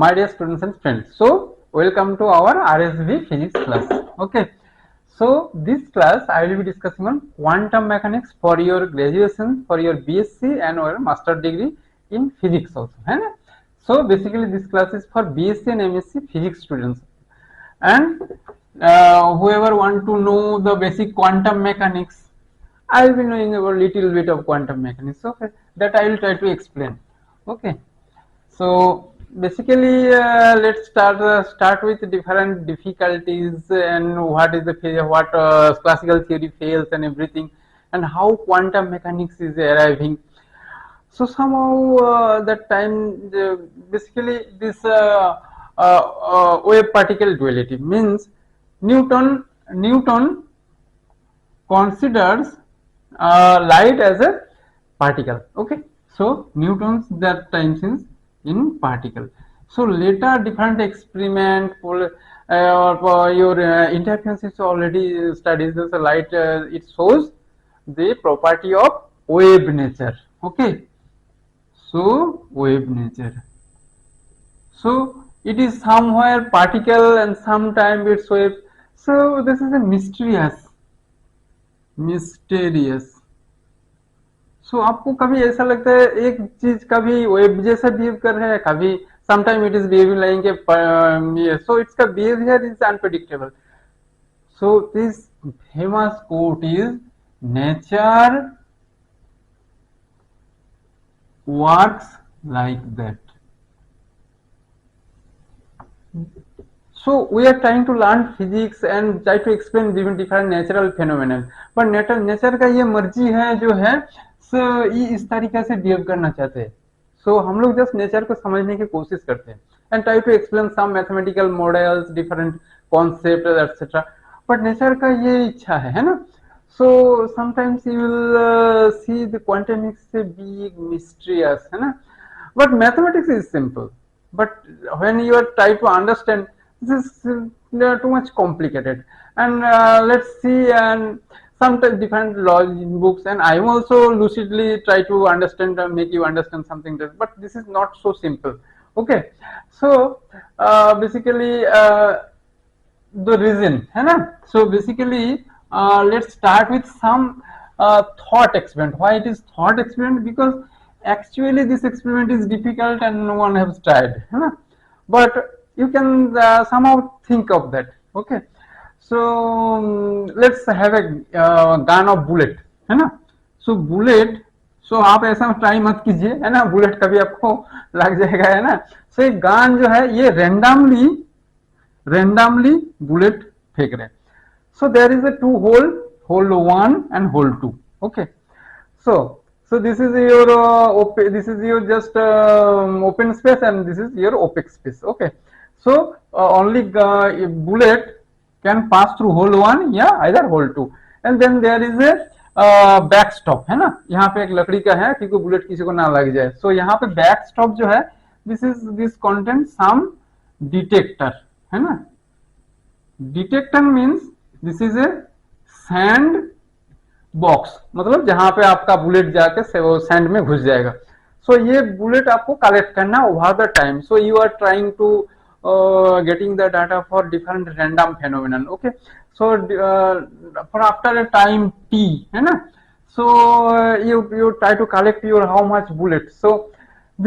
my dear students and friends. So welcome to our RSV physics class. Okay. So this class I will be discussing on quantum mechanics for your graduation, for your BSc and or master degree in physics also. है ना? So basically this class is for BSc and MSc physics students. And whoever want to know the basic quantum mechanics, I will be knowing about little bit of quantum mechanics. Okay, that I will try to explain. Okay. So basically, let's start with different difficulties and what is the what classical theory fails and everything, and how quantum mechanics is arriving. So somehow that time basically this wave particle duality means Newton considers light as a particle. Okay, so Newton's that time since in particle. So later different experiment or your interferences already studies this light. It shows the property of wave nature. Okay, so wave nature. So it is somewhere particle and sometime it's wave. So this is a mysterious. सो आपको कभी ऐसा लगता है एक चीज कभी web जैसा behave कर रहा है, कभी sometime it is behaving like so its का behaviour is unpredictable. So this famous quote is nature works like that. So we are trying to learn physics and try to explain different natural phenomena. But nature का ये मर्जी है जो है so ये इस तरीके से बिहेव करना चाहते हैं. So हम लोग जस्ट नेचर को समझने की कोशिश करते हैं and try to explain some mathematical models, different concepts, etc. But nature का ये इच्छा है ना. So sometimes you will see the quantum is a big mysterious, है ना. But mathematics is simple. But when you are trying to understand, this is too much complicated. And let's see, and sometimes different logic books, and I am also lucidly try to understand and make you understand something that, but this is not so simple. Okay, so basically the reason है ना. So basically let's start with some thought experiment. Why it is thought experiment? Because actually this experiment is difficult and no one has tried, है ना? But you can somehow think of that. Okay, so let's have a gun of bullet, है ना. So bullet, so आप ऐसा try मत कीजिए, है ना. बुलेट कभी आपको लग जाएगा, है ना. so एक गन जो है ये randomly bullet फेंक रहे. So there is a two hole 1 and hole 2. Okay, so this is your this is your just open space and this is your opaque space. Okay, so only bullet can pass through hole 1 या either hole 2, and then there is a back stop, है ना. यहाँ पे एक लकड़ी का है क्योंकि बुलेट किसी को ना लग जाए. सो यहाँ पे बैक स्टॉप जो है दिस कंटेंट सम डिटेक्टर, है ना. Detector means this is A sand box, मतलब जहां पे आपका बुलेट जाके सैंड में घुस जाएगा. सो ये बुलेट आपको कलेक्ट करना over the time. So you are trying to getting the data for different random phenomenon. Okay, so for after a time t, है ना. So you try to collect your how much bullet. So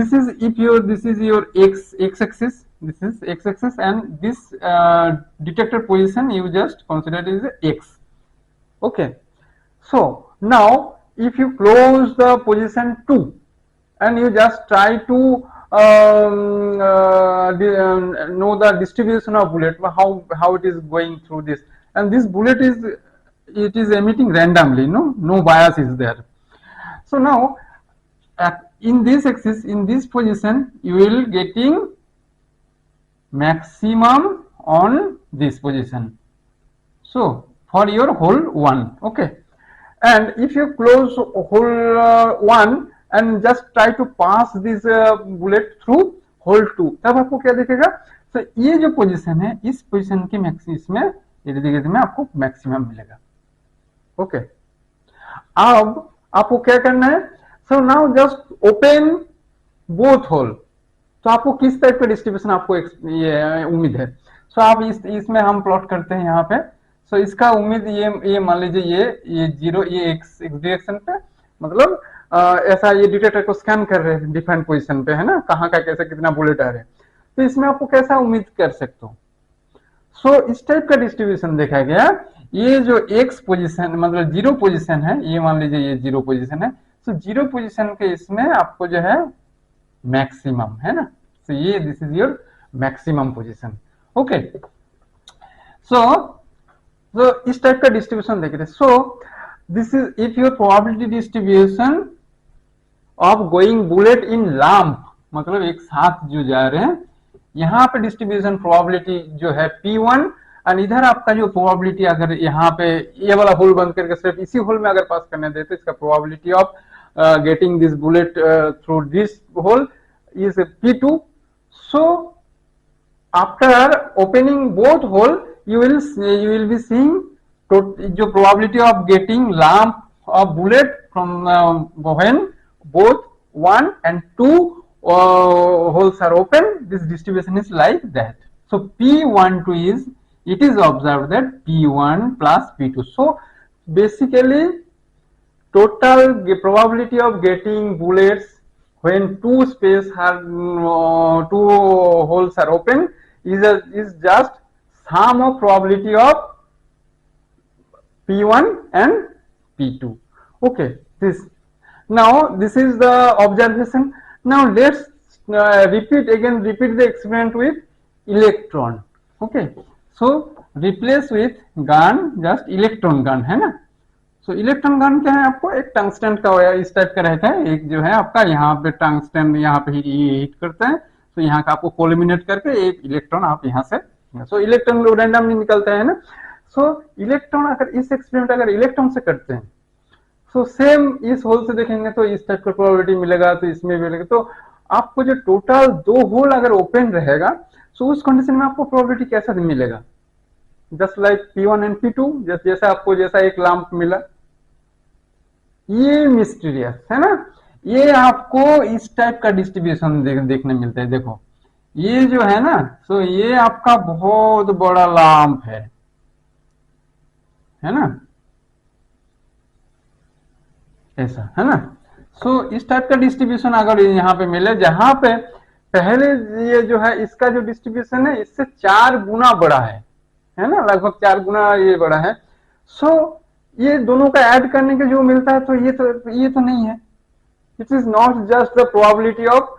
this is this is your x axis, this is x axis, and this detector position you just consider it is x. Okay, so now if you close the position 2 and you just try to know the distribution of bullet, how it is going through this, and this bullet is emitting randomly, no bias is there. So now in this axis, in this position, you will getting maximum on this position. So for your hole 1. Okay, and if you close hole 1 and just try to pass this bullet through hole 2, तब आपको क्या दिखेगा. तो ये जो position है, इस position के मैक्सिमम में इर्द गिर्द में आपको मैक्सिमम मिलेगा. ओके, अब आपको क्या करना है. So now just open both hole तो आपको किस टाइप का डिस्ट्रीब्यूशन आपको ये उम्मीद है? सो आप इसमें हम प्लॉट करते हैं यहाँ पे। सो इसका उम्मीद ये मान लीजिए ये जीरो, ये एक्स एक्स डायरेक्शन पे, मतलब ऐसा ये डिटेक्टर को स्कैन कर रहे हैं डिफरेंट पोजीशन पे, है ना, कहाँ का कैसे कितना बुलेट आ रहे हैं। तो इसमें आपको कैसा उम्मीद कर सकते हो? सो इस टाइप का डिस्ट्रीब्यूशन देखा गया। ये जो एक्स पोजीशन मतलब जीरो पोजीशन है, ये मान लीजिए ये जीरो पोजीशन है। सो जीरो पोजीशन के इसमें आपको जो है मैक्सिमम, है ना, सो ये this is your maximum position. Okay, so so इस टाइप का डिस्ट्रीब्यूशन देख रहे। So this is if your probability distribution of going bullet in lump, मतलब एक साथ जो जा रहे हैं, यहाँ पे डिस्ट्रीब्यूशन प्रोबेबिलिटी जो है P1, और इधर आपका जो प्रोबेबिलिटी अगर यहाँ पे ये वाला होल बंद करके सिर्फ इसी होल में अगर पास करने देते, इसका probability of getting this bullet through this hole is P2. So after opening both hole, you will be seeing जो probability of getting lamp of bullet from when both 1 and 2 holes are open, this distribution is like that. So P12 is, it is observed that P1 plus P2. So basically total probability of getting bullets when two space are two holes are open is just sum of probability of P1 and P2. Okay, this now this is the observation. Now let's repeat the experiment with electron. Okay, so replace with gun, just electron gun, है ना। सो electron gun क्या है, आपको एक tungsten का इस type का रहता है, एक जो है आपका यहाँ पे टंगस्टन यहाँ पे हिट करता है, तो यहाँ का आपको कोलिमिनेट करके एक इलेक्ट्रॉन आप यहाँ से, सो इलेक्ट्रॉन रैंडमली निकलता है ना। सो इलेक्ट्रॉन अगर इस एक्सपेरिमेंट अगर इलेक्ट्रॉन से करते हैं, सो सेम इस होल से देखेंगे तो इस टाइप का प्रोबेबिलिटी मिलेगा, तो इसमें भी मिलेगा। तो आपको जो टोटल दो होल अगर ओपन रहेगा, सो उस कंडीशन में आपको प्रोबेबिलिटी कैसा मिलेगा, just like P1 and P2, जैसा आपको जैसा एक लैंप मिला, ये मिस्टीरियस है ना। ये आपको इस टाइप का डिस्ट्रीब्यूशन देखने मिलता है। देखो ये जो है ना, सो ये आपका बहुत बड़ा लैंप है ना, ऐसा है ना। सो इस टाइप का डिस्ट्रीब्यूशन अगर यहाँ पे मिले, जहां पे पहले ये जो है इसका जो डिस्ट्रीब्यूशन है इससे 4 गुना बड़ा है ना, लगभग 4 गुना ये बड़ा है। सो ये दोनों का ऐड करने के जो मिलता है, तो ये तो नहीं है। It is not just the probability of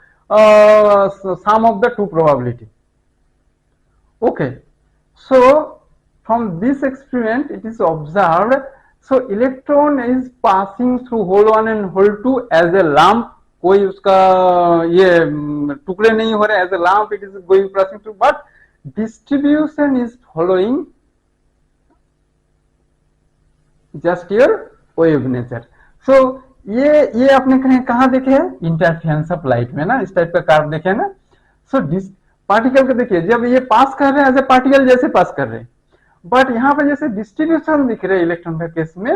sum of the two probability. Okay, so from this experiment it is observed, so electron is passing through hole 1 and hole 2 as a lump, कोई उसका ये टुकड़े नहीं हो रहे, as a lump it is going passing through, but distribution is following just your wave nature. So ये आपने कहाँ देखे हैं, इंटरफेरेंस ऑफ लाइट में ना, इस टाइप का कर्व देखे ना। सो पार्टिकल को देखिए, जब ये पास कर रहे हैं एज ए पार्टिकल जैसे पास कर रहे हैं, बट यहाँ पे जैसे डिस्ट्रीब्यूशन दिख रहे हैं इलेक्ट्रॉन के केस में,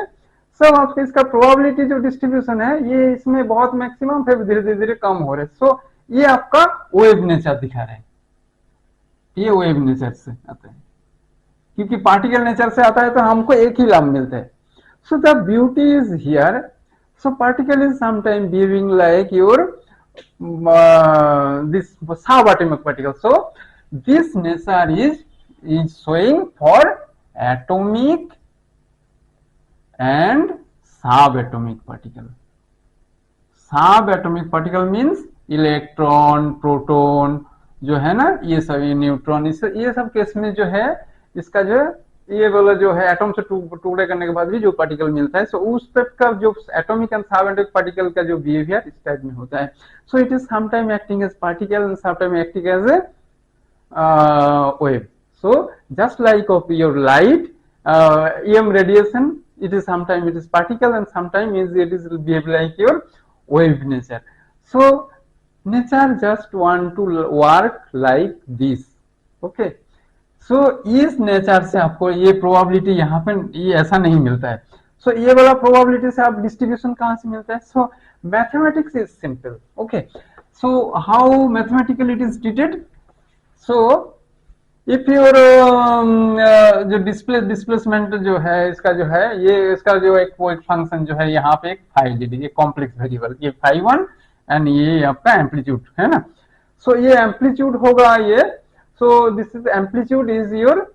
सब आपके इसका प्रोबेबिलिटी जो डिस्ट्रीब्यूशन है ये इसमें बहुत मैक्सिमम, फिर धीरे धीरे कम हो रहे हैं। सो ये आपका वेव नेचर दिखा रहे हैं, ये वेव नेचर से आता है, क्योंकि पार्टिकल नेचर से आता है तो हमको एक ही लाभ मिलता है। So the beauty is here. So particle is sometimes behaving like your this subatomic particle. So this nature is showing for atomic and subatomic particle. Subatomic particle means electron, proton जो है ना, ये सब, ये न्यूट्रॉन, ये सब case में जो है इसका जो है ये वाला जो है एटम से टुकड़े करने के बाद भी जो पार्टिकल मिलता है, सो उस टाइप का जो एटॉमिक एंड सबएटॉमिक पार्टिकल का जो बिहेवियर इस टाइप में होता है। So it is sometime acting as particle and sometime acting as a wave. So just like of your light, EM radiation, it is sometimes it is particle and sometimes it is behave like your wave nature. So nature just want to work like this. Okay. सो इस nature से आपको ये probability यहाँ पे ये ऐसा नहीं मिलता है। सो ये वाला प्रोबेबिलिटी से आप डिस्ट्रीब्यूशन कहाँ से मिलता है? So mathematics is simple. Okay, So how mathematically it is treated? So if your जो डिस्प्लेसमेंट जो है इसका जो है ये इसका जो एक वो एक फंक्शन जो है यहाँ पे एक फाइव ले लीजिए कॉम्प्लेक्स वेरिएबल ये फाइव वन एंड ये आपका एम्पलीट्यूड है ना. सो ये एम्पलीट्यूड होगा ये. सो this is amplitude is your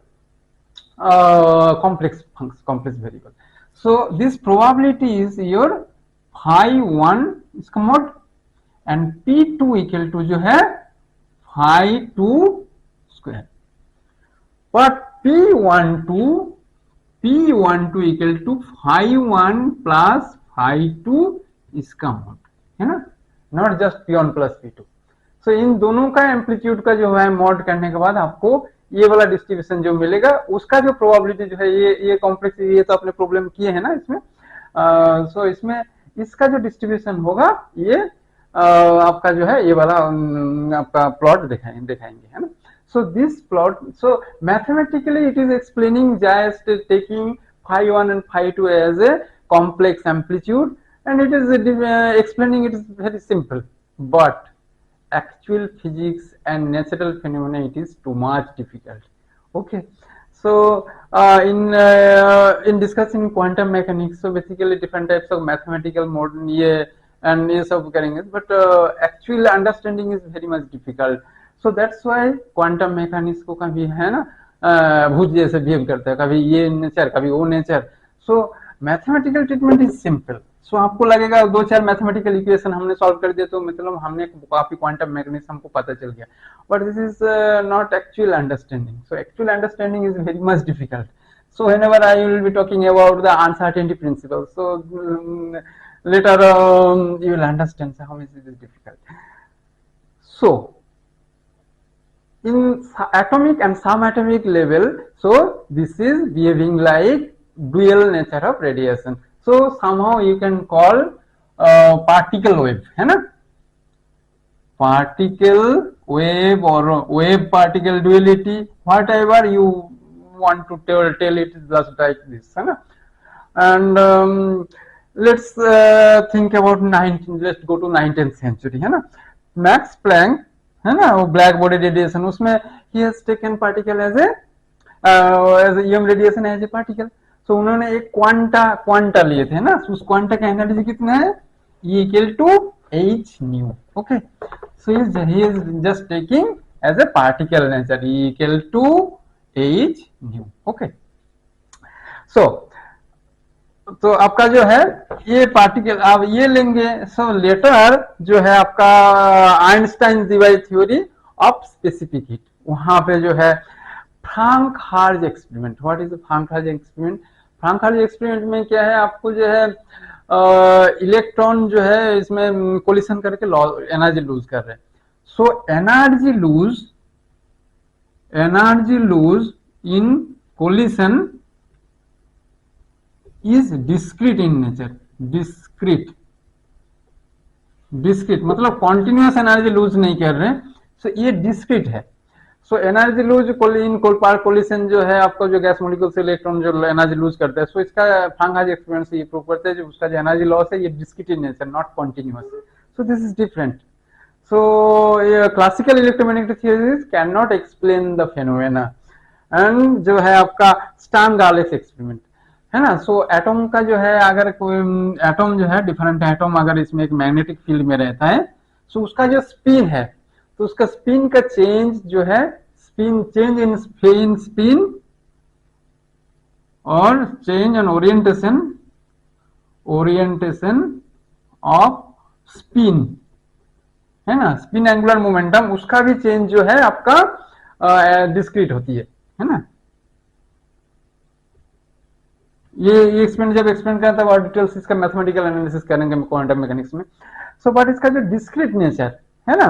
complex variable. So this probability is your phi 1 इसका mod and p2 equal to जो है phi 2 square. But P12 equal to phi 1 plus phi 2 इसका mod है ना, not just P1 plus P2. सो इन दोनों का amplitude का जो है मॉड करने के बाद आपको ये वाला डिस्ट्रीब्यूशन जो मिलेगा उसका जो प्रोबेबिलिटी जो है ये कॉम्प्लेक्स ये तो आपने प्रॉब्लम किए है ना इसमें. सो इसमें इसका जो डिस्ट्रीब्यूशन होगा ये आपका जो है ये वाला आपका प्लॉट दिखाएंगे है ना. So this plot, so mathematically it is explaining just taking phi 1 and phi 2 as a complex amplitude, and it is explaining it is very simple. But actual physics and natural phenomena it is too much difficult. Okay, so in discussing quantum mechanics, so basically different types of mathematical model ये and ये सब करेंगे, but actual understanding is very much difficult. So that's why quantum mechanics को कभी है ना भूत जैसे बिहेव करता है, कभी ये नेचर कभी वो nature. So mathematical treatment is simple. So आपको लगेगा दो चार मैथमेटिकल इक्वेशन हमने सॉल्व कर दिया तो मतलब हमने काफी क्वांटम मैकेनिक्स हमको पता चल गया, but this is not actual understanding. So actual understanding is very much difficult. So whenever I will be talking about the uncertainty principle, so later you will understand how much it is difficult. So in atomic and subatomic level, so this is behaving like dual nature of radiation. So somehow you can call particle wave, है ना, particle wave or wave particle duality, whatever you want to tell it just like this, है ना. And let's think about 19. Let's go to 19th century, है ना. Max Planck है ना, वो black body radiation उसमें ही has taken particle as EM radiation as a particle. So उन्होंने एक क्वांटा लिए थे ना, उस क्वांटा का एनर्जी कितना है, E equal to h nu. Okay, so he is just taking as a particle nature E equal to h nu. Okay, so तो आपका जो है ये पार्टिकल आप ये लेंगे. सो लेटर जो है आपका Einstein device theory of specific heat, वहां पे जो है Franck Hertz experiment. What is Franck Hertz experiment? Franck Hertz experiment में क्या है, आपको जो है इलेक्ट्रॉन जो है इसमें कोलिशन करके एनर्जी लूज कर रहे हैं. So energy lose in collision is discrete in nature. discrete मतलब continuous एनर्जी लूज नहीं कर रहे हैं. सो ये डिस्क्रीट है. So energy lose in part collision जो है आपको जो गैस मॉलिक्यूल से इलेक्ट्रॉन जो एनर्जी लूज करता है, सो इसका फ्रांक हार्ज एक्सपेरिमेंट से ये प्रूव करते हैं जो उसका जो एनर्जी लॉस है ये discrete in nature, not continuous. So this is different. So classical electromagnetic theories can not explain the phenomena. And जो है आपका स्टर्न-गार्लिक एक्सपेरिमेंट है ना. सो एटम का जो है अगर कोई एटम जो है डिफरेंट एटम अगर इसमें एक मैग्नेटिक फील्ड में रहता है, सो उसका जो स्पिन है तो उसका स्पिन का चेंज जो है चेंज इन स्पिन और change in orientation off spin है ना, स्पिन एंगुलर मोमेंटम उसका भी चेंज जो है आपका डिस्क्रीट होती है ना. ये एक्सपेरिमेंट जब एक्सप्लेन करें तब और डिटेल्स इसका मैथमेटिकल एनालिसिस करेंगे क्वांटम मैकेनिक्स में. सो बट इसका जो डिस्क्रीट नेचर है ना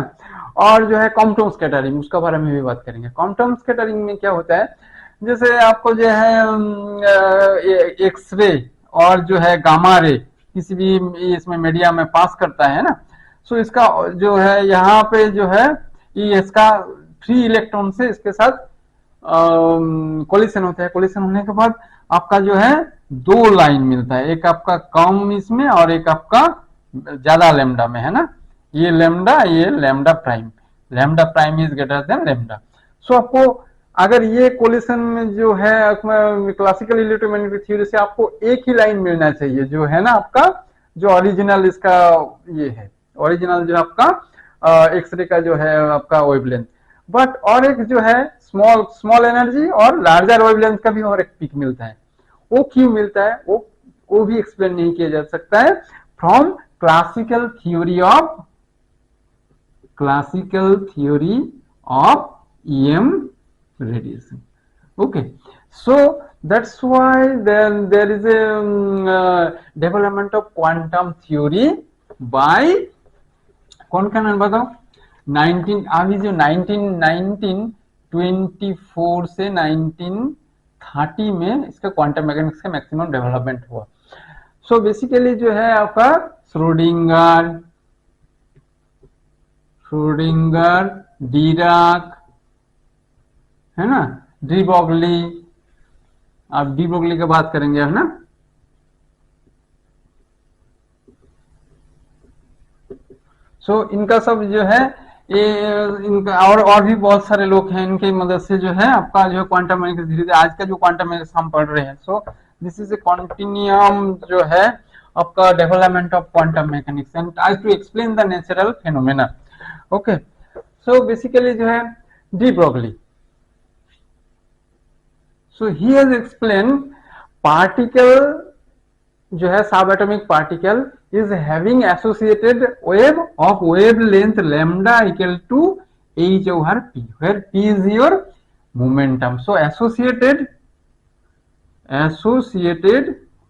और जो है क्वांटम स्कैटरिंग उसका बारे में भी बात करेंगे. क्वांटम स्कैटरिंग में क्या होता है, जैसे आपको जो है एक्सरे और जो है गामा रे किसी भी इसमें मीडिया में पास करता है ना, सो इसका जो है यहाँ पे जो है ये इसका फ्री इलेक्ट्रॉन से इसके साथ कोलिशन होता है. कोलिशन होने के बाद आपका जो है दो लाइन मिलता है, एक आपका कम इसमें और एक आपका ज्यादा लेमडा में है ना. ये lambda prime, lambda prime is greater than lambda. So आपको अगर ये कोलिशन में जो है क्लासिकल इलेक्ट्रोमैग्नेटिक थ्योरी से आपको एक ही लाइन मिलना चाहिए, जो है ना आपका जो ओरिजिनल इसका ये है, ओरिजिनल जो आपका एक्सरे का जो है आपका वेवलेंथ। बट और एक जो है स्मॉल स्मॉल एनर्जी और लार्जर वेवलेंथ का भी और एक पीक मिलता है। वो क्यों मिलता है वो भी एक्सप्लेन नहीं किया जा सकता है from classical theory of EM radiation. Okay, so that's why then there is a development of quantum theory by कौन का नाम बताओ 19 अभी जो 1924 से 1930 में इसका क्वांटम मैकेनिक्स का मैक्सिमम डेवलपमेंट हुआ। सो बेसिकली जो है आपका श्रोडिंगर डीराक है ना, डी ब्रोगली, आप डी ब्रोगली की बात करेंगे है ना। सो इनका सब जो है ये इनका और भी बहुत सारे लोग हैं, इनकी मदद से जो है आपका जो क्वांटम मैकेनिक्स धीरे धीरे आज का जो क्वांटम मैकेनिक्स हम पढ़ रहे हैं। So this is a continuum जो है आपका development of quantum mechanics and try to explain the natural phenomena. Okay, so basically जो है de Broglie, so he has explain particle जो है subatomic particle is having associated wave of wavelength lambda equal to h over p, where p is your momentum. So associated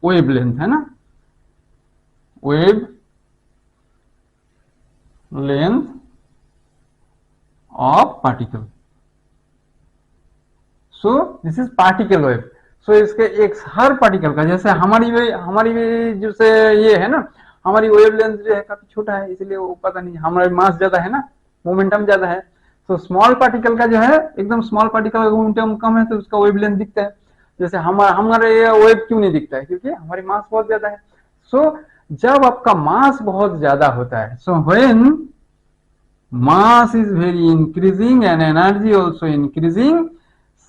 wavelength है ना, wavelength of particle. So this is particle wave. So इसके एक हर particle का जैसे हमारी जैसे ये है ना, हमारी वेवलेंथ जो है काफी छोटा है, इसलिए वो पता नहीं, हमारा मास ज्यादा है ना, मोमेंटम ज्यादा है। तो स्मॉल पार्टिकल का जो है एकदम स्मॉल पार्टिकल का मोमेंटम कम है तो उसका वेवलेंथ दिखता है। जैसे हमारे वेव क्यों नहीं दिखता है, क्योंकि हमारी मास बहुत ज्यादा है। सो जब आपका मास बहुत ज्यादा होता है, so when mass is very increasing and energy also increasing,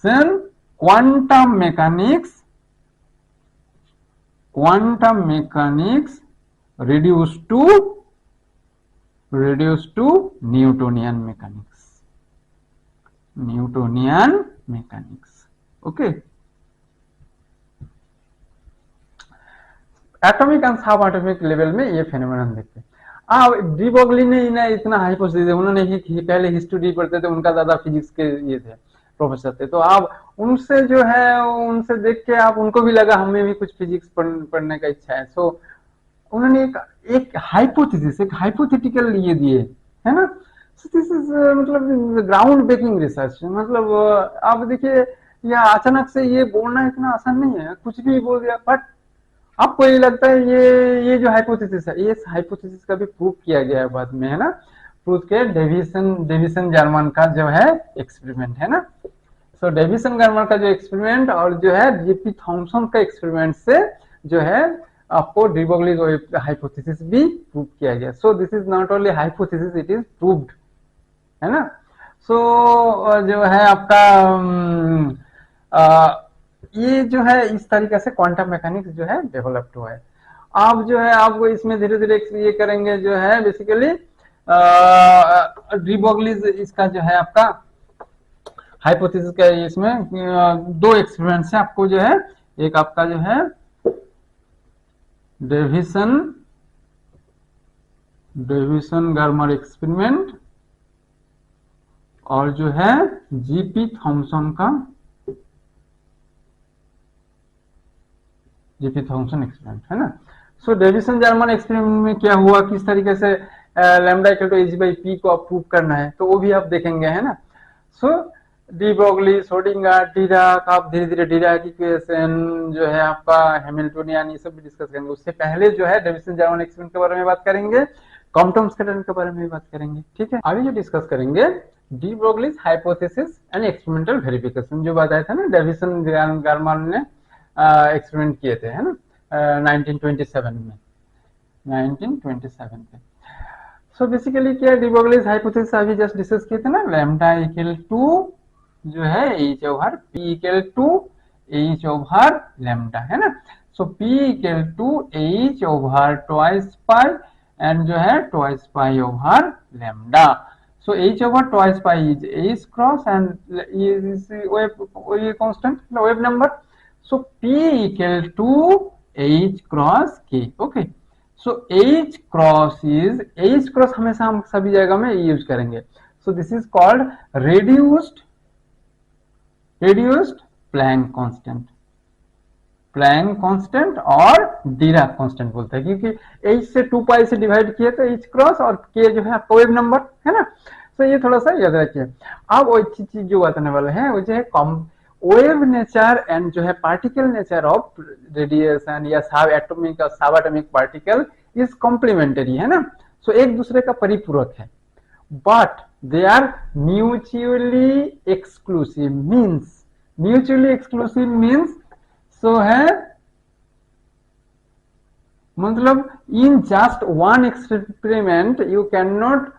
then quantum mechanics reduced to Newtonian mechanics. Okay, atomic and सब एटॉमिक लेवल में ये फेनोमेनन देखते हैं। डी ब्रोगली ने इन्हें इतना हाइपोथेसिस, उन्होंने ही पहले हिस्ट्री पढ़ते थे, उनका दादा फिजिक्स के ये थे प्रोफेसर थे, तो आप उनसे जो है उनसे देख के आप उनको भी लगा हमें भी कुछ फिजिक्स पढ़ने का इच्छा है। सो उन्होंने एक हाइपोथेसिस, एक हाइपोथेटिकल ये दिए है ना। सो दिस इज मतलब ग्राउंड ब्रेकिंग रिसर्च। मतलब आप देखिए यह अचानक से ये बोलना इतना आसान नहीं है, कुछ भी बोल दिया। बट आपको ये लगता है ये जो हाइपोथेसिस है, ये हाइपोथेसिस का भी प्रूव किया गया है बाद में है ना, प्रूव के डेविसन जर्मन का जो है एक्सपेरिमेंट है ना। सो डेविसन जर्मन का जो एक्सपेरिमेंट और जो है जेपी थॉमसन का एक्सपेरिमेंट से जो है आपको डी ब्रोगली हाइपोथेसिस भी प्रूव किया गया। सो this is not only hypothesis, it is proved है ना। सो जो है आपका ये जो है इस तरीके से क्वांटम मैकेनिक्स जो है डेवलप्ड हुआ है। आप जो है आपको इसमें धीरे धीरे ये करेंगे जो है बेसिकली डी ब्रोगली इसका जो है आपका हाइपोथेसिस का इसमें दो एक्सपेरिमेंट है आपको जो है, एक आपका जो है डेविसन गार्मर एक्सपेरिमेंट और जो है जीपी थॉमसन का एक्सपेरिमेंट है ना। सो डेविसन जर्मन एक्सपेरिमेंट में क्या हुआ, किस तरीके से lambda equal to h by p को आप प्रूव करना है, तो वो भी आप देखेंगे है ना। सो डी ब्रोगली, श्रोडिंगर, डीराक, आप धीरे धीरे डीराक इक्वेशन जो है आपका हैमिल्टोनियन, ये सब भी डिस्कस करेंगे। उससे पहले जो है डेविसन जर्मन एक्सपेरिमेंट के बारे में बात करेंगे, क्वांटम स्कैटरिंग के बारे में बात करेंगे। ठीक है, अभी जो डिस्कस करेंगे D Broglie's hypothesis and experimental verification, जो बताया था ना डेविसन गार्मर ने एक्सपेरिमेंट किए थे है ना 1927 में, 1927 में। सो बेसिकली क्या डी ब्रोगलीज हाइपोथेसिस अभी जस्ट डिस्कस किए थे ना, लैम्डा इक्वल टू जो है h over p equal to h over lambda, है ना। So p equal to h over twice pi and जो है twice pi over lambda. So h over twice pi is h cross and is wave constant wave number. So p equal to h cross k. Okay. So h cross is h cross हमेशा हम सभी जगह में use करेंगे. So this is called reduced Planck constant. Planck constant और Dirac constant बोलते हैं, क्योंकि h से 2 पाई से डिवाइड किए तो h क्रॉस और k जो है आपका वेव नंबर, है ना। तो ये थोड़ा सा याद रखिए। अब वो अच्छी चीज जो बताने वाले हैं वो जो है वेव नेचर एंड जो है पार्टिकल नेचर ऑफ रेडिएशन या सब एटॉमिक पार्टिकल इज कॉम्प्लीमेंटरी, है ना। सो एक दूसरे का परिपूरक है, but they are mutually exclusive means so है मतलब in just one experiment you can not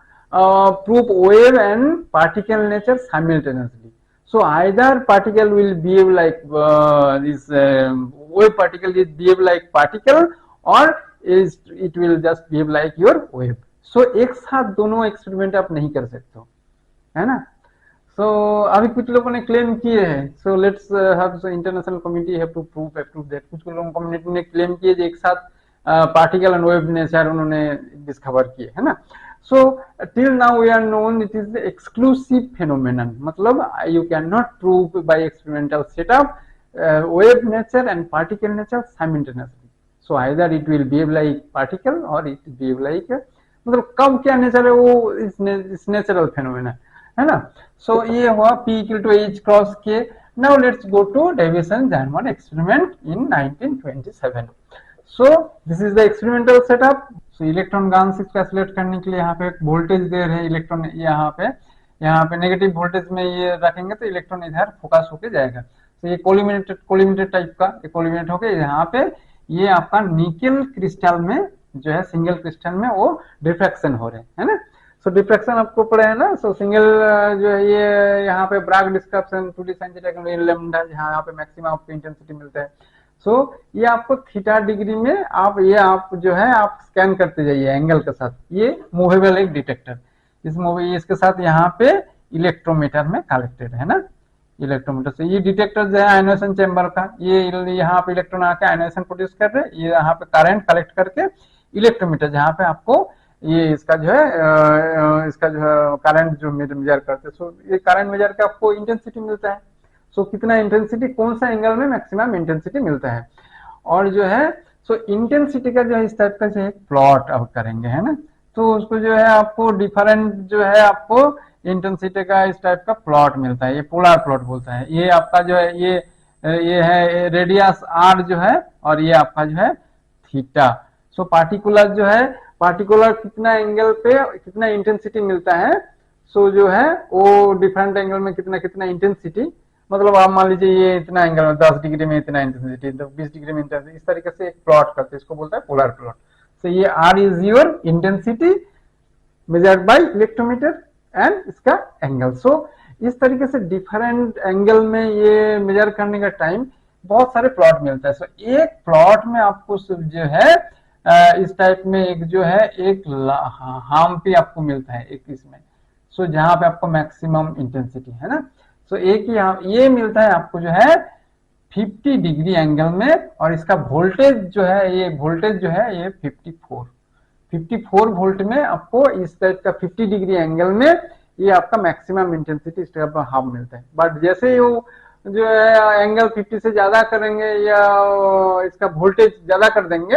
prove wave and particle nature simultaneously. So either particle will behave like this wave particle is behave like particle or is it will just behave like your wave. So एक साथ दोनों experiment आप नहीं कर सकते हो, है ना। सो अभी कुछ लोगों ने क्लेम किए हैं, so let's have so international community have to prove that. कुछ लोगों कम्युनिटी ने क्लेम किए एक साथ पार्टिकल एंड वेव नेचर उन्होंने डिस्कवर किए, है ना। So till now we are known it is the exclusive phenomenon, मतलब you cannot prove by experimental setup wave nature and particle nature simultaneously. So either it will behave like particle or it will behave like मतलब कब क्या nature है वो इस natural phenomena, है ना। So ये हुआ P equal to H cross K. Now let's go to Davison-Janmar experiment in 1927. So this is the experimental setup. So electron gun इसको आइसोलेट करने के लिए यहाँ पे एक वोल्टेज दे रहे हैं इलेक्ट्रॉन, यहाँ पे नेगेटिव वोल्टेज में ये रखेंगे तो इलेक्ट्रॉन इधर फोकस होके जाएगा। तो ये कोलिमिनेटेड टाइप का ये कोलिमिनेट होके यहाँ पे ये आपका निकल क्रिस्टल में जो है सिंगल क्रिस्टल में वो डिफ्रैक्शन हो रहे हैं, है ना। सो डिफ्रैक्शन आपको पढ़ा है ना। सो सिंगल जो है ये यहाँ पे ब्राग description 2d sin theta lambda जहाँ पे मैक्सिमम आपको इंटेंसिटी मिलता है। सो ये आपको थीटा डिग्री में आप जो है आप स्कैन करते जाइए एंगल के साथ। ये मूवेबल एक डिटेक्टर, इसके साथ यहाँ पे इलेक्ट्रोमीटर में कलेक्टेड है ना, इलेक्ट्रोमीटर से ये डिटेक्टर जो है आयनाइजेशन चैम्बर का, ये यहाँ पे इलेक्ट्रॉन आके आयनाइजेशन प्रोड्यूस कर रहे हैं, ये यहाँ पे करंट कलेक्ट करके इलेक्ट्रोमीटर जहाँ पे आपको ये इसका जो है करंट जो मेजर करते हैं। सो ये करंट मेजर के आपको इंटेंसिटी मिलता है। सो कितना इंटेंसिटी कौन सा एंगल में मैक्सिमम इंटेंसिटी मिलता है, और जो है सो इंटेंसिटी का जो है इस टाइप का जो है प्लॉट अब करेंगे, है ना। तो उसको जो है आपको डिफरेंट जो है आपको इंटेंसिटी का इस टाइप का प्लॉट मिलता है, ये पोलर प्लॉट बोलता है। ये आपका जो है ये है रेडियस आर जो है और ये आपका जो है थीटा। सो पार्टिकुलर कितना एंगल पे कितना इंटेंसिटी मिलता है, सो जो है वो डिफरेंट एंगल में कितना कितना इंटेंसिटी, मतलब आप मान लीजिए ये इतना एंगल में 10 डिग्री में इतना इंटेंसिटी, 20 डिग्री में इंटेंसिटी, इस तरीके से एक प्लॉट करते हैं, इसको बोलता है पोलर प्लॉट। सो ये R is your intensity measured by electrometer and इसका एंगल। सो इस तरीके से डिफरेंट एंगल में ये मेजर करने का टाइम बहुत सारे प्लॉट मिलता है। सो एक प्लॉट में आपको जो है इस टाइप में एक जो है एक हार्म पे आपको मिलता है एक इसमें, सो जहां पे आपको मैक्सिमम इंटेंसिटी है ना। सो एक ये मिलता है आपको जो है 50 डिग्री एंगल में, और इसका वोल्टेज जो है ये 54 वोल्ट में आपको इस टाइप का 50 डिग्री एंगल में ये आपका मैक्सिमम इंटेंसिटी इस टाइप का हाफ मिलता है। बट जैसे ही वो जो है एंगल 50 से ज्यादा करेंगे या इसका वोल्टेज ज्यादा कर देंगे,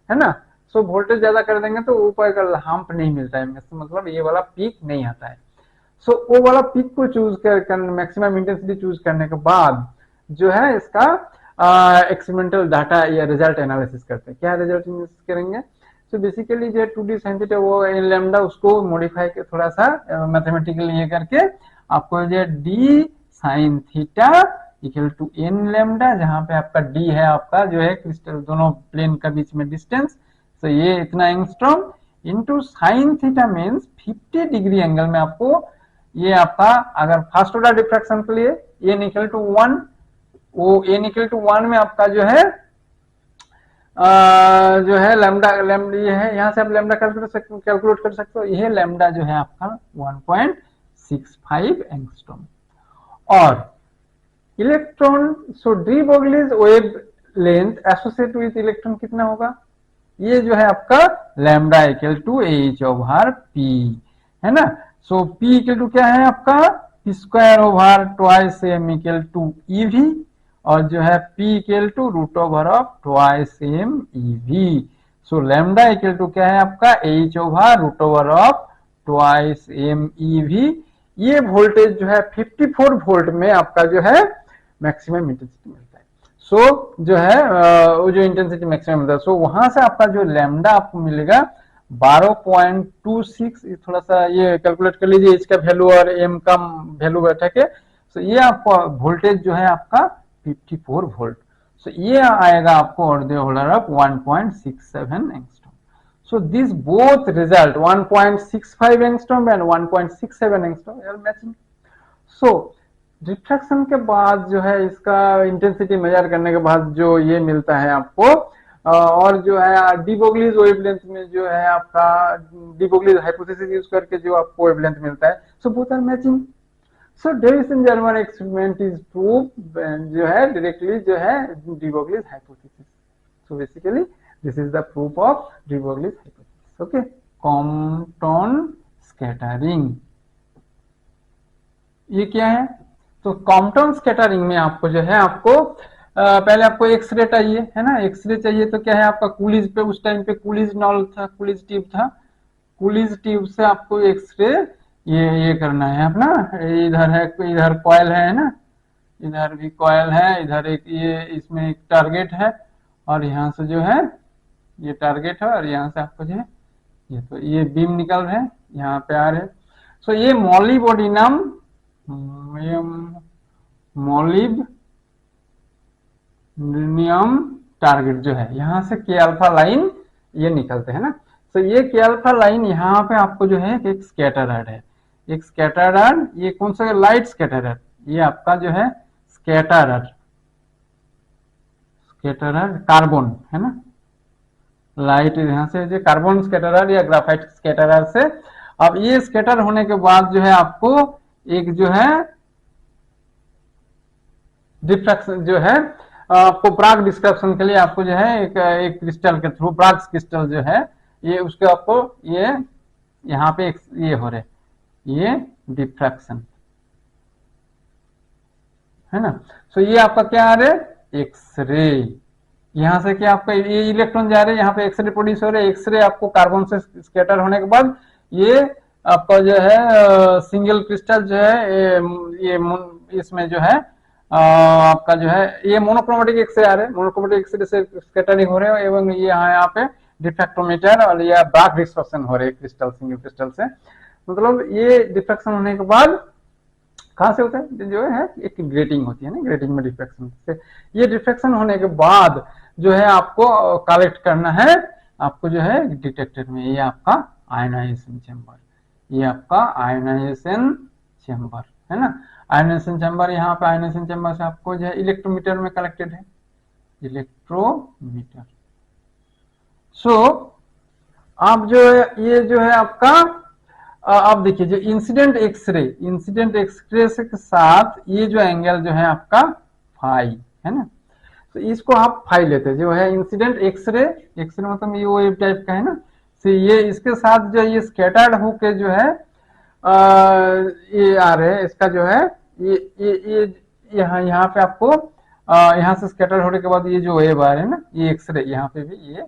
है ना। सो वोल्टेज ज्यादा कर देंगे तो ऊपर का हम्प नहीं मिलता है, मतलब ये वाला पीक नहीं आता है। सो वो वाला पीक को चूज कर मैक्सिमम इंटेंसिटी चूज करने के बाद जो है इसका एक्सपेरिमेंटल डाटा या रिजल्ट एनालिसिस करते हैं। क्या रिजल्ट एनालिसिस करेंगे, सो बेसिकली जो 2d sin थीटा वो लैम्डा उसको मॉडिफाई के थोड़ा सा मैथमेटिकली ये करके आपको जो d sin theta equal to n lambda, जहां पे आपका d है आपका जो है क्रिस्टल दोनों प्लेन का बीच में डिस्टेंस, तो ये इतना angstrom, into sine theta means 50 degree angle में आपको ये आपका, अगर फर्स्ट ऑर्डर डिफ्रैक्शन के लिए ए निकल टू 1, वो ए निकल टू 1 में आपका जो है लैम्डा लैम्डा ये है, यहाँ से आप लैम्डा कैलकुलेट कर सकते हो। यह लैम्डा जो है आपका 1.65 एंगस्ट्रॉम। और electron, so de Broglie's wavelength associate with electron कितना होगा, ये जो है आपका lambda equal to h over p, है ना। सो पी इक्वल टू क्या है आपका, p square over twice m equal to eV, और जो है p equal to root over of twice m eV. So lambda equal to क्या है आपका, h over root over of twice m eV. ये वोल्टेज जो है 54 वोल्ट में आपका जो है मैक्सिमम इंटेंसिटी मिलता है। सो जो है वो जो इंटेंसिटी मैक्सिमम मिलता है, सो वहां से आपका जो लैम्डा आपको मिलेगा 12.26। थोड़ा सा ये कैलकुलेट कर लीजिए, इसका वैल्यू और एम का वैल्यू बैठा के। सो ये आपका वोल्टेज जो है आपका 54 वोल्ट। सो ये आएगा आपको order of 1.67 angstrom. So these both result 1.65 angstrom and 1.67 angstrom are matching. So diffraction के बाद जो है इसका इंटेंसिटी मेजर करने के बाद जो ये मिलता है आपको, और जो है डी ब्रोगलीज वेवलेंथ में जो है आपका डी ब्रोगलीज हाइपोथेसिस यूज करके जो आपको वेवलेंथ मिलता है, so both are matching. So Davisson Germer experiment is prove जो है डायरेक्टली जो है de Broglie's hypothesis. So basically this is the proof of de Broglie's hypothesis. Okay, Compton scattering, ये क्या है, तो कॉम्पटन स्कैटरिंग में आपको जो है आपको पहले आपको एक्सरे चाहिए, है ना। एक्सरे चाहिए तो क्या है आपका कूलिज पे, उस टाइम पे कूलिज नॉल था, कूलिज ट्यूब था, कूलिज ट्यूब से आपको एक्सरे ये करना है अपना। इधर है, इधर कॉइल है ना, इधर भी कॉइल है, इधर एक ये इसमें एक टारगेट है, और यहाँ से जो है ये टारगेट है, और यहाँ से आपको जो है ये तो ये बीम निकल रहे हैं, यहाँ पे आ रहे। सो ये मोलिबोडिनम मोलिब्डेनम टारगेट जो है, यहाँ से के अल्फा लाइन ये निकलते हैं ना। सो ये के अल्फा लाइन यहाँ पे आपको जो है एक स्कैटरर है, एक स्कैटरर, ये कौन सा लाइट स्कैटरर, ये आपका जो है स्कैटरर, स्कैटरर कार्बन है ना, लाइट यहाँ से जो कार्बन स्कैटरर या ग्राफाइट स्कैटरर से। अब ये स्कैटर होने के बाद जो है आपको एक जो है डिफ्रैक्शन जो है आपको ब्राग डिस्क्रिप्शन के लिए आपको जो है एक क्रिस्टल के थ्रू, ब्राग क्रिस्टल जो है ये उसके आपको ये यहाँ पे ये हो रहे, ये डिफ्रैक्शन है ना। सो ये आपका क्या आ रहा है, एक्सरे। यहाँ से क्या आपका ये इलेक्ट्रॉन जा रहे हैं, यहाँ पे एक्सरे प्रोड्यूस हो रहे हैं। एक्सरे आपको कार्बन से स्कैटर होने के बाद ये आपका जो है सिंगल क्रिस्टल जो है ये इसमें जो है आपका जो है ये मोनोक्रोमेटिक एक्सरे आ रहे हैं, मोनोक्रोमेटिक एक्सरे से स्कैटरिंग हो रहे हैं, एवं ये यहाँ पे डिफ्रैक्टोमीटर और ये ब्राग डिस्पर्शन हो रहे हैं क्रिस्टल, सिंगल क्रिस्टल से। मतलब ये डिफ्रैक्शन होने के बाद कहाँ से होता है, जो है एक ग्रेटिंग होती है ना, ग्रेटिंग में डिफ्रैक्शन से। ये डिफ्रैक्शन होने के बाद जो है आपको कलेक्ट करना है आपको जो है डिटेक्टर में, ये आपका आयनाइजेशन चैम्बर, ये आपका आयनाइजेशन चैम्बर है ना। आयनाइजेशन चैम्बर, यहाँ पे आयनाइजेशन चैम्बर से आपको जो है इलेक्ट्रोमीटर में कलेक्टेड है, इलेक्ट्रोमीटर। सो आप जो है ये जो है आपका आप देखिए जो इंसिडेंट एक्सरे के साथ ये जो एंगल जो है आपका फाई है ना, तो इसको आप फाई लेते हैं, जो है इंसिडेंट एक्सरे, एक्सरे मतलब ये वेव टाइप का है ना। तो ये इसके साथ जो ये स्कैटर्ड होके जो है ये आ रहे हैं, इसका जो है ये यहाँ पे आपको यहाँ से स्कैटर होने के बाद ये जो वेव आ रहे हैं ना, ये एक्सरे, यहाँ पे भी ये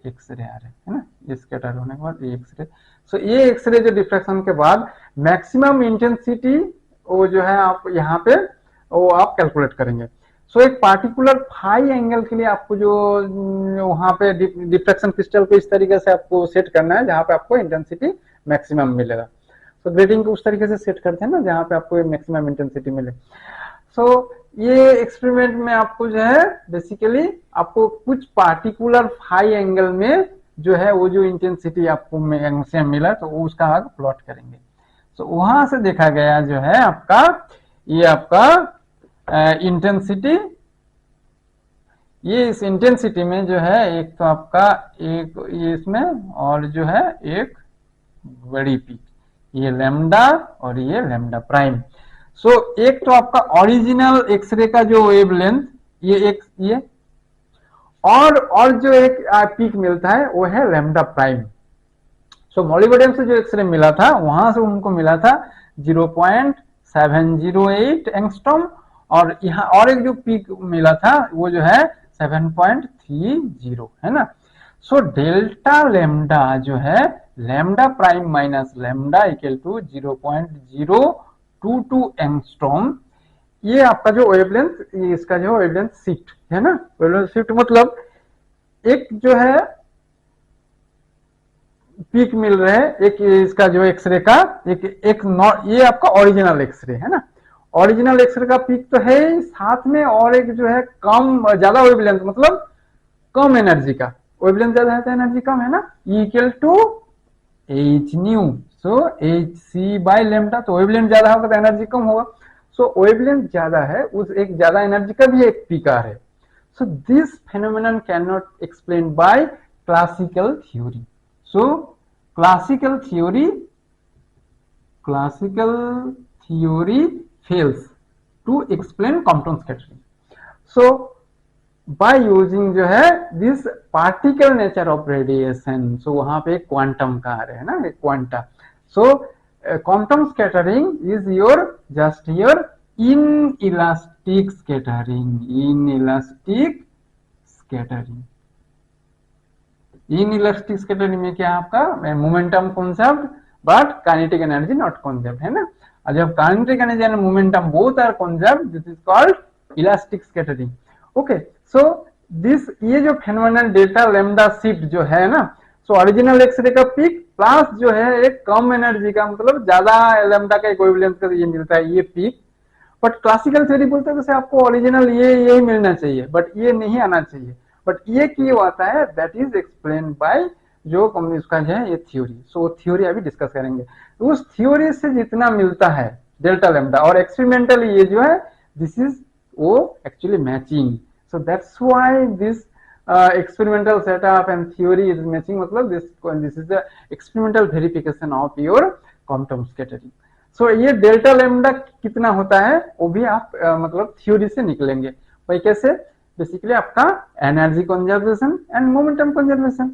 एक्सरे आ रहे हैं ना, ये स्कैटर होने के बाद ये एक्सरे। सो ये एक्सरे जो डिफ्रैक्शन के बाद मैक्सिमम इंटेंसिटी वो जो है आप यहाँ पे वो आप कैलकुलेट करेंगे। सो एक पार्टिकुलर फाई एंगल के लिए आपको जो वहां पे डिफ्रैक्शन क्रिस्टल को इस तरीके से आपको सेट करना है जहां पे आपको इंटेंसिटी मैक्सिमम मिलेगा। सो ग्रेटिंग को उस तरीके से सेट करते हैं ना जहां पे आपको मैक्सिमम इंटेंसिटी मिले। सो ये एक्सपेरिमेंट में आपको जो है बेसिकली आपको कुछ पार्टिकुलर फाई एंगल में जो है वो जो इंटेंसिटी आपको से मिला तो उसका आगे प्लॉट करेंगे। तो वहां से देखा गया जो है आपका ये आपका इंटेंसिटी, ये इस इंटेंसिटी में जो है एक तो आपका एक ये इसमें और जो है एक बड़ी पीक, ये लैम्डा और ये लैम्डा प्राइम। सो एक तो आपका ओरिजिनल एक्सरे का जो वेवलेंथ ये एक ये और जो एक पीक मिलता है वो है लैम्डा प्राइम। सो मॉलिबेडियम से जो एक्सरे मिला था वहां से उनको मिला था 0.708 एंगस्ट्रॉम, और यहाँ और एक जो पीक मिला था वो जो है 7.30 है ना। सो डेल्टा लेमडा जो है lambda prime minus lambda equal to 0.022 angstrom, ये आपका जो वेवलेंथ, ये इसका जो वेवलेंथ शिफ्ट है ना। वेवलेंथ शिफ्ट मतलब एक जो है पीक मिल रहे हैं, एक इसका जो एक्सरे का एक ये आपका ओरिजिनल एक्सरे है ना। ओरिजिनल एक्सरे का पीक तो है, साथ में और एक जो है कम ज्यादा वेवलेंथ मतलब कम एनर्जी का, वेवलेंथ ज्यादा है तो एनर्जी कम है ना, equal to H nu. So H C by lambda, तो वेवलेंथ ज्यादा होगा तो एनर्जी कम होगा। सो वेवलेंथ ज्यादा है, उस एक ज्यादा एनर्जी का भी एक पीक आ है। So this phenomenon can not explain by classical theory. So classical theory fails to explain Compton scattering. So by using जो है this particle nature of radiation, so वहां पे क्वांटम का आ रहे हैं ना, एक quanta. So Compton scattering is your just your inelastic scattering, inelastic scattering में क्या आपका momentum concept but kinetic energy not concept है ना। और जब kinetic energy and momentum both are concept, this is called elastic scattering. Okay, so this ये जो phenomenon delta lambda shift जो है ना, सो ओरिजिनल एक्सरे का पीक प्लस जो है एक कम एनर्जी का मतलब ज्यादा लैम्डा का एक वेवलेंथ का ये मिलता है ये पीक। बट क्लासिकल थ्योरी बोलते हैं जैसे आपको ओरिजिनल ये यही मिलना चाहिए बट ये नहीं आना चाहिए, बट ये क्यों आता है दैट इज एक्सप्लेन बाय जो उसका जो है ये थ्योरी। सो थ्योरी अभी डिस्कस करेंगे। उस थ्योरी से जितना मिलता है डेल्टा लैम्डा और एक्सपेरिमेंटल ये जो है दिस इज वो actually matching. So that's why this experimental setup and theory is matching, मतलब this is the experimental verification of your quantum scattering। सो ये डेल्टा लैम्डा कितना होता है वो भी आप मतलब थ्योरी से निकलेंगे। भाई कैसे, बेसिकली आपका energy conservation and momentum conservation.